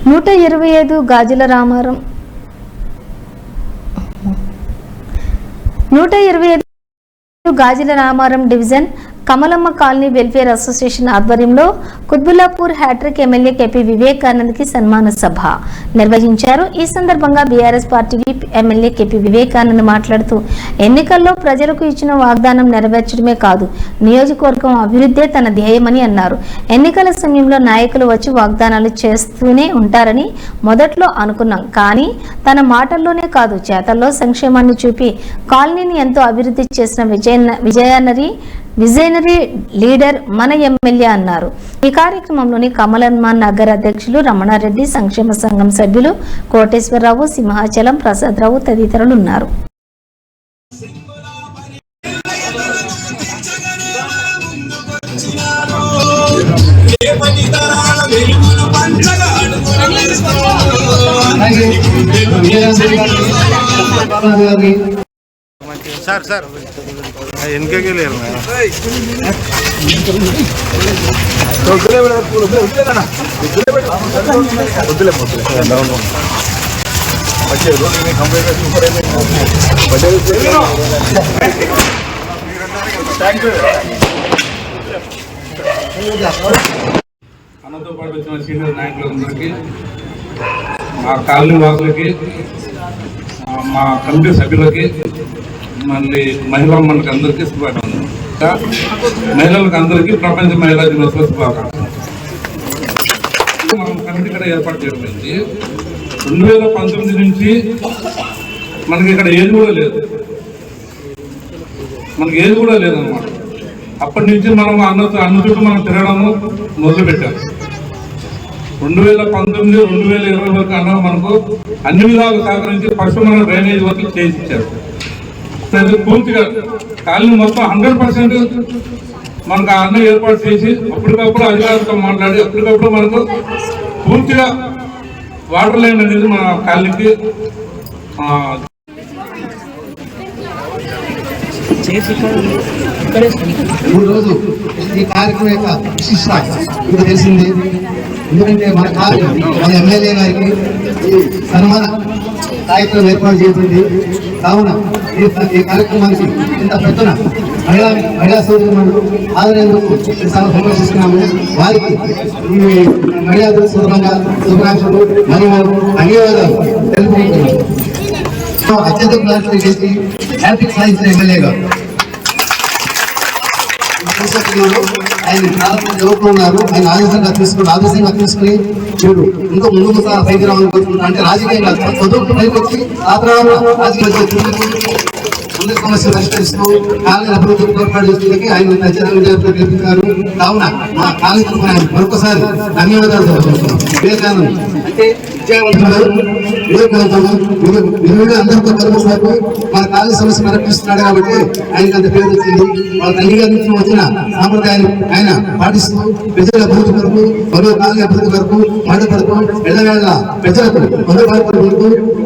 125 Gajula Ramaram 125 Gajula Ramaram division Kamalamma colony welfare association ఆధ్వర్యంలో Quthbullapur hat trick MLA K P Vivekanand కి సన్మాన సభ నిర్వహించారు. ఈ సందర్భంగా BRS party whip MLA K P Vivekanand మాట్లాడుతూ ఎన్నికల్లో ప్రజలకు ఇచ్చిన వాగ్దానం నెరవేర్చడమే కాదు, నియోజకవర్గం అభివృద్ధే తన ధ్యేయమని అన్నారు. ఎన్నికల సమయంలో నాయకులు వచ్చి వాగ్దానాలు చేస్తూనే ఉంటారని మొదట్లో అనుకున్నాం, కానీ తన మాటల్లోనే కాదు చేతల్లో సంక్షేమాన్ని చూపి కాలనీని ఎంతో అభివృద్ధి చేసిన విజయనరీ లీడర్ మన ఎమ్మెల్యే అన్నారు. ఈ కార్యక్రమంలోని కమలమ్మ నగర అధ్యక్షులు రమణారెడ్డి, సంక్షేమ సంఘం సభ్యులు కోటేశ్వరరావు, సింహాచలం ప్రసాదరావు తదితరులు ఉన్నారు. సార్ సార్ వెనకకి లేరు అన్నతో పాటు వచ్చిన సీనియర్ నాయకులందరికీ, మా కాలనీ వాసులకి, మా కమిటీ సభ్యులకి, మళ్ళీ మహిళా మనకి అందరికీ శుభాకాంక్షలు. మహిళలకు అందరికీ ప్రపంచ మహిళా దినోత్సవ శుభాకాంక్షలు. మనం కమిటీ కూడా ఏర్పాటు చేయబడింది. 2019 నుంచి మనకి ఇక్కడ ఏది కూడా లేదు, లేదన్నమాట. అప్పటి నుంచి మనం అన్న చుట్టూ మనం తిరగడము మొదలుపెట్టాము. 2019, 2020 వరకు అన్న మనకు అన్ని విధాలు సహకరించి ఫస్ట్ మనం డ్రైనేజ్ వర్క్ చేసి ఇచ్చారు. పూర్తిగా కాలనీ మొత్తం 100% మనకు అన్న ఏర్పాటు చేసి అప్పటికప్పుడు అధికారులతో మాట్లాడి అప్పటికప్పుడు మనకు పూర్తిగా వాటర్ లైన్ అనేది మన కాలనీకి రోజు ఈ కార్యక్రమం యొక్క విశిష్టత మీకు తెలిసింది. ఎందుకంటే మన ఎమ్మెల్యే గారికి సన్మాన కార్యక్రమం ఏర్పాటు చేసింది. కావున ఈ కార్యక్రమానికి ఇంత పెద్దన మహిళా సోదరులు ఆదరేందుకు చాలా సంతోషిస్తున్నాము. వారికి ఈ మహిళా శుభాకాంక్షలు మరియు ధన్యవాదాలు తెలుపుకుంటున్నాము. అత్యంత ప్రాధాన్యత చేసి హ్యాట్రిక్ సాధించిన ఎమ్మెల్యే గారు ఆయన చాలా యువకులు ఉన్నారు. ఆయన ఆదర్శంగా తీసుకుని మీరు ఇంకా ముందుకు పైకి రావాలని కోరుకుంటున్నా. అంటే రాజకీయంగా చదువుకు పైకి వచ్చి ఆ తర్వాత రాజకీయ ముందు సమస్యలు పరిష్కరిస్తూ కాలనీ అభివృద్ధికి తోడ్పాటు చేసేందుకు ఆయన గెలిపించారు. కావున మా కాలనీ మరొకసారి ధన్యవాదాలు తెలుపుతున్నాం. వివేకానంద్ అంటే అందరితో కలుపుకు మన కాలనీ సమస్య పరిష్కరిస్తున్నాడు కాబట్టి ఆయనకు అంత పేరు వచ్చింది. వాళ్ళ తల్లి గారి నుంచి వచ్చిన సాంప్రదాయాన్ని ఆయన పాటిస్తూ ప్రజల అభివృద్ధి కొరకు, మరో కాలనీ అభివృద్ధి కొరకు మాట్లాడుతూ ఎల్లవేళ ప్రజలకు మరో వరకు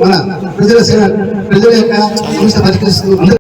మన ప్రజల యొక్క సమస్య పరిష్కరిస్తూ